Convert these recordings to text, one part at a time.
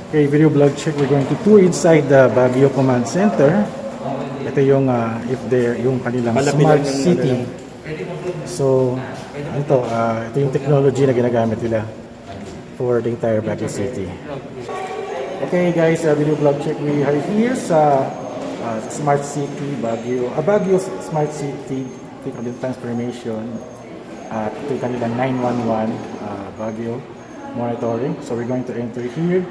Okay, video vlog check. We're going to tour inside the Baguio Command Center. Ito yung yung kanilang smart city. So, ito yung technology na ginagamit nila for the entire Baguio City. Okay guys, video vlog check. We are here sa Smart City Baguio. Baguio Smart City, ito yung kanilang transformation. Ito yung kanilang 911 Baguio monitoring. So we're going to enter here,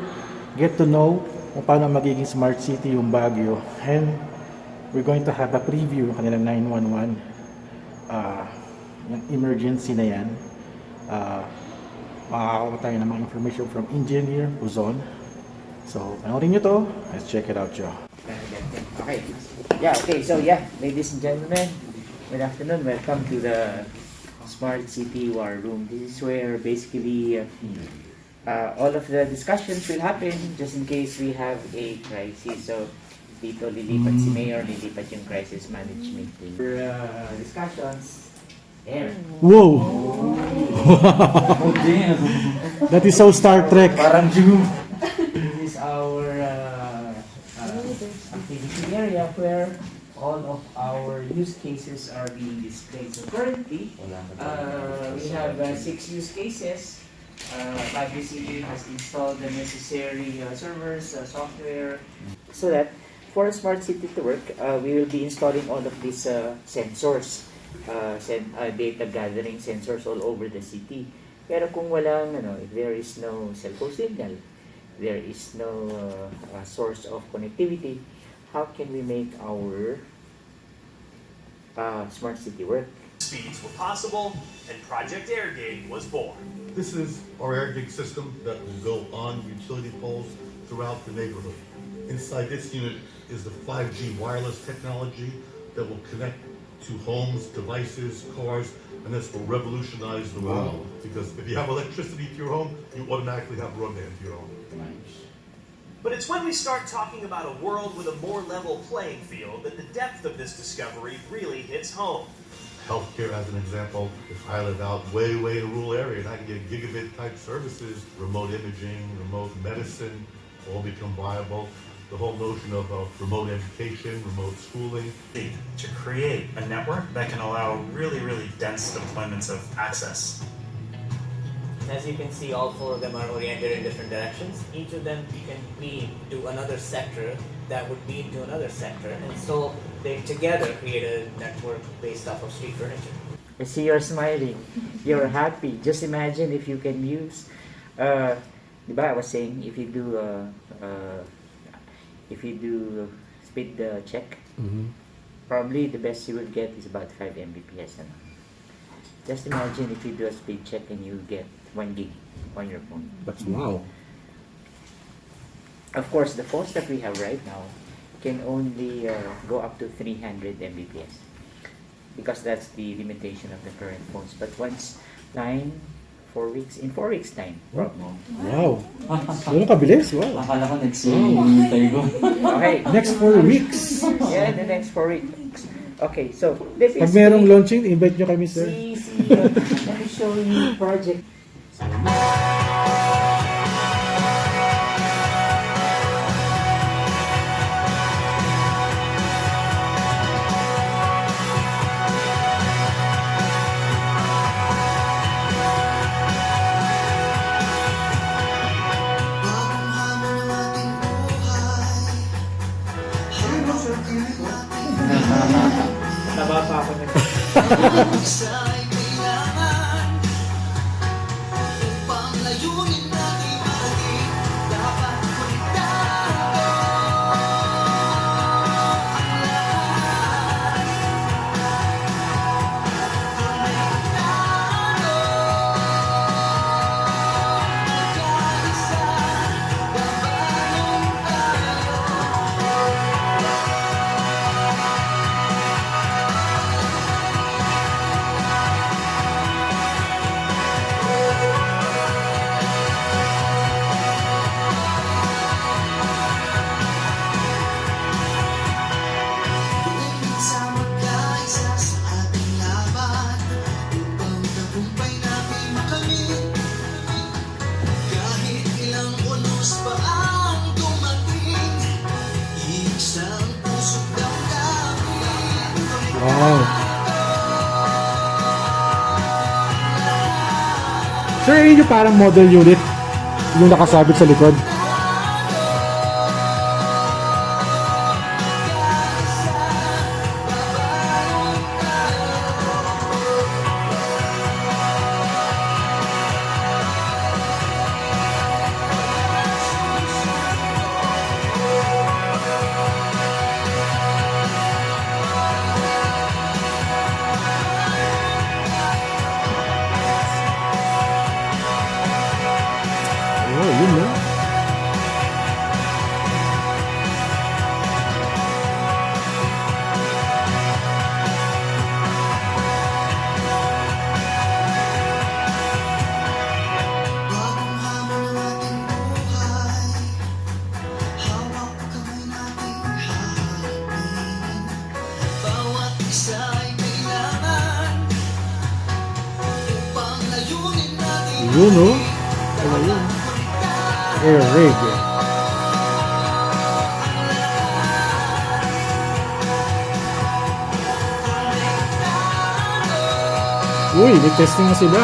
get to know kung paano magiging smart city yung Baguio, and we're going to have a preview ng kanilang 911 yung emergency na yan. Makakakuha tayo ng mga information from Engineer Uzon. So panoorin nyo to, let's check it out, Joe. Okay. So ladies and gentlemen, good afternoon. Welcome to the Smart City War Room. This is where basically all of the discussions will happen just in case we have a crisis. So dito lilipat si Mayor, lilipat yung crisis management team. For discussions, air. Whoa! Oh damn! That is so Star Trek. Parang Doom. This is our activity area where all of our use cases are being displayed. So currently, we have 6 use cases. Baguio City has installed the necessary servers, software, so that for a smart city to work, we will be installing all of these sensors, data gathering sensors all over the city. Pero kung walang, if there is no cellphone signal, there is no source of connectivity, how can we make our smart city work? Speeds were possible, and Project AirGate was born. This is our AirGate system that will go on utility poles throughout the neighborhood. Inside this unit is the 5G wireless technology that will connect to homes, devices, cars, and this will revolutionize the world. Because if you have electricity to your home, you automatically have broadband to your home. But it's when we start talking about a world with a more level playing field that the depth of this discovery really hits home. Healthcare, as an example, if I live out way in a rural area and I can get gigabit type services, remote imaging, remote medicine, all become viable. The whole notion of remote education, remote schooling. To create a network that can allow really dense deployments of access. As you can see, all 4 of them are oriented in different directions. Each of them can lead to another sector that would lead to another sector. And so they together create a network based off of street furniture. I see you're smiling. You're happy. Just imagine if you can use, diba I was saying, if you do speed check, probably the best you will get is about 5 Mbps. Just imagine if you do a speed check and you get 1 gig on your phone. That's wow. Of course, the phones that we have right now can only go up to 300 Mbps because that's the limitation of the current phones. But once time, 4 weeks, in 4 weeks time, probably. Wow. Ano kabilis? Wow. Akala ko nag-see ko. Okay. Next 4 weeks. Yeah, the next 4 weeks. Okay, so this is... Pag merong launching, invite nyo kami, sir. Let me show you project. Taba pa ako nag Sir, yun yung parang model unit yung nakasabit sa likod. Oh, yun no? Bagong hamon ng ating buhay, hawak kamay nating haharapin. Bawat isa ay kailangan upang layunin natin. Yun no? Ano yun? Air rig. Uy, may testing na sila.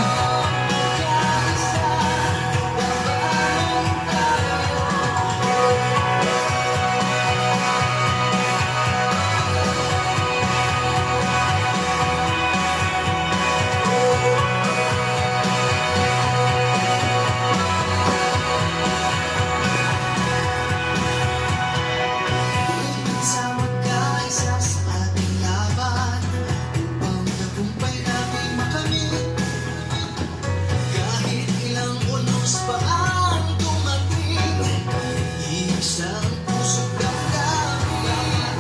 Sa magkaisa sa ating laban, upang tagumpay natin makamit. Kahit ilang unos pa ang dumating, isang puso't damdamin.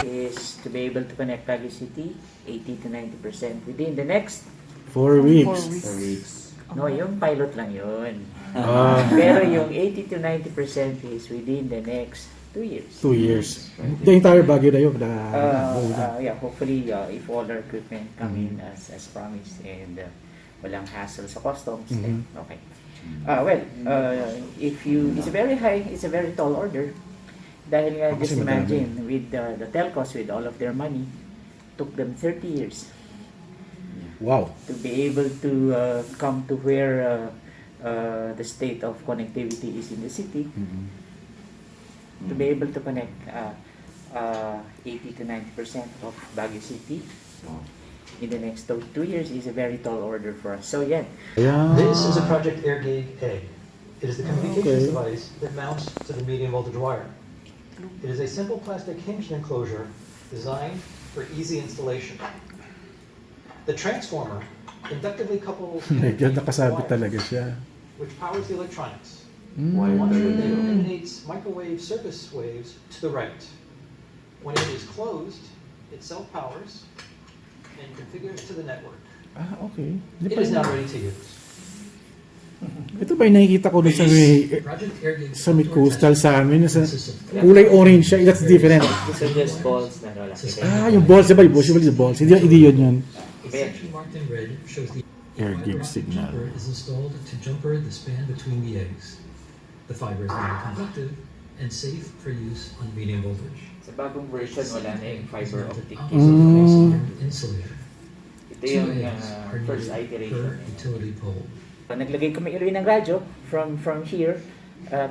Is to be able to connect Baguio City 80 to 90% within the next 4 weeks. 4 weeks. No, yung pilot lang yun. Ah, Pero yung 80 to 90% is within the next 2 years. 2 years. The entire Baguio na yun. Yeah, hopefully if all our equipment come in as promised and walang hassle sa customs, then okay. It's a very tall order. Dahil nga, just Kasi madami. imagine, with the telcos, with all of their money, took them 30 years Wow. to be able to come to where the state of connectivity is in the city, to be able to connect 80 to 90% of Baguio City in the next 2 years is a very tall order for us. So, yeah. Ayan. This is a Project AirGig A. It is the Okay. communications device that mounts to the medium voltage wire. It is a simple plastic hinged enclosure designed for easy installation. The transformer inductively couples Medyo nakasabit talaga siya. which powers the electronics. Mm. Once it emanates microwave surface waves to the right. When it is closed, it self-powers and configures to the network. Ah, okay. Di It pa is now yun. ready to use. Ito ba yung nakikita ko dun sa may coastal sa amin? Sa kulay orange siya. That's different. These are just balls na wala. Ah, yung balls. Diba? Usually the balls. Hindi yun yun. A section marked in red shows the Air gig signal. jumper is installed to jumper the span between the eggs. The fiber is non-conductive and safe for use on medium voltage. Sa bagong version, wala na yung fiber optic. Insulator. Ito Two yung eggs are first needed iteration. per utility pole. Naglagay kami uli ng radyo from here,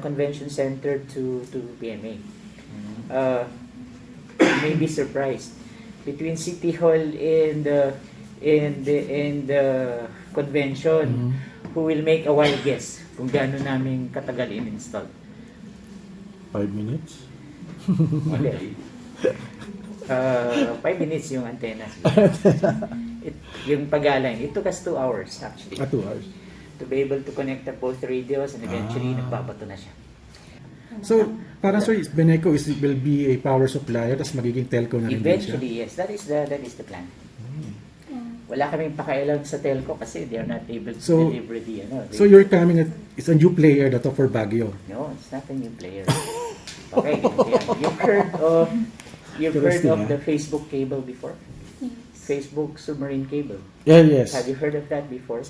convention center to PMA. May be surprised between City Hall and convention who will make a wild guess kung gaano namin katagal in-install. 5 minutes? Hindi. 5 minutes yung antenna. Yung pag-align, it took us 2 hours actually. 2 hours. To be able to connect the both radios and eventually nagbabato na siya. So, parang sir, Beneco will be a power supplier, tapos magiging telco na rin din siya? Eventually, yes. That is the plan. Wala kaming pakialam sa telco kasi they are not able to deliver the So you're coming at, it's a new player dato for Baguio? No, it's not a new player. Okay, you've heard of the Facebook cable before? Facebook submarine cable. Yeah, yes. Have you heard of that before?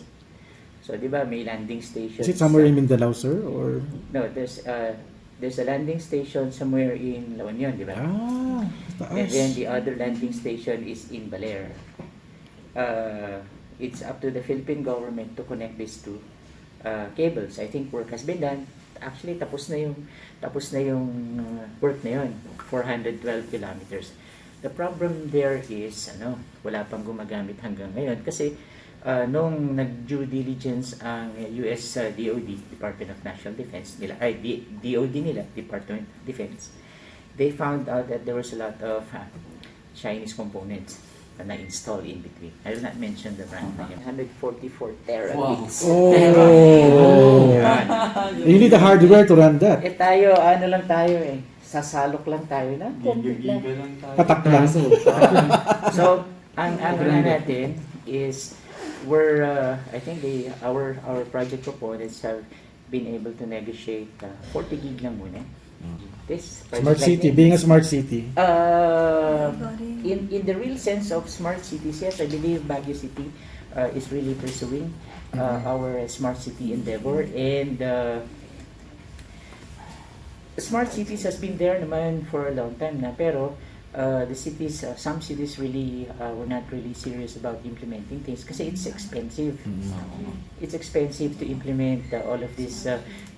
So, di ba, may landing station. Is it somewhere in Mindanao, sir? Or? No, there's a landing station somewhere in La Union, di ba? Taas. And then the other landing station is in Baler. It's up to the Philippine government to connect these two cables. I think work has been done. Actually, tapos na yung work na yun, 412 kilometers. The problem there is, wala pang gumagamit hanggang ngayon kasi nung nag-due diligence ang US DOD, Department of National Defense, DOD nila, Department of Defense, they found out that there was a lot of Chinese components na install in between. I will not mention the brand name. 144 terabits. Oh! You need the hardware to run that. Tayo, lang tayo sasalok lang tayo na. Patak lang. So, ang natin is I think our project proponents have been able to negotiate 40 gig lang muna. This Smart city, being a smart city. In the real sense of smart cities, yes, I believe Baguio City is really pursuing our smart city endeavor, and smart cities has been there naman for a long time na, pero some cities really were not really serious about implementing things kasi it's expensive. It's expensive to implement all of these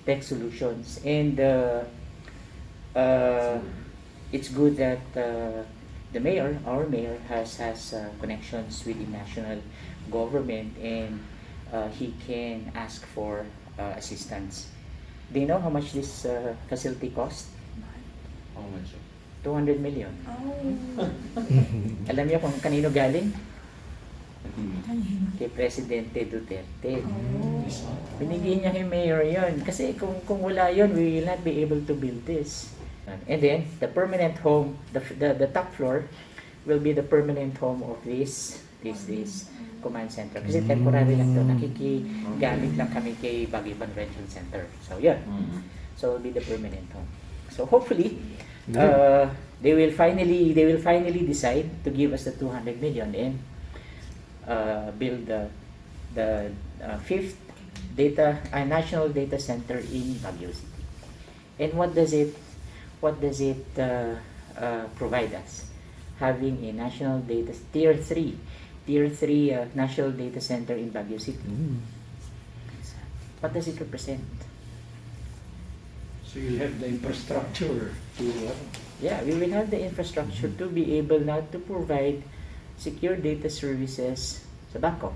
tech solutions, and it's good that our mayor has connections with the national government, and he can ask for assistance. Do you know how much this facility cost? How much? 200 million. Alam niyo kung kanino galing? Kay Presidente Duterte. Binigyan niya kay Mayor yon. Kasi kung wala yon, we will not be able to build this. And then, the permanent home, the top floor, will be the permanent home of this command center. Kasi temporary lang to, nakikigamit lang kami kay Baguio Convention Center. So, yun. So, it will be the permanent home. So, hopefully, they will finally decide to give us the 200 million and build the fifth national data center in Baguio City. And what does it provide us? Having a national data tier 3 national data center in Baguio City. What does it represent? So you'll have the infrastructure to... Yeah, we will have the infrastructure to be able now to provide secure data services sa Bangkok.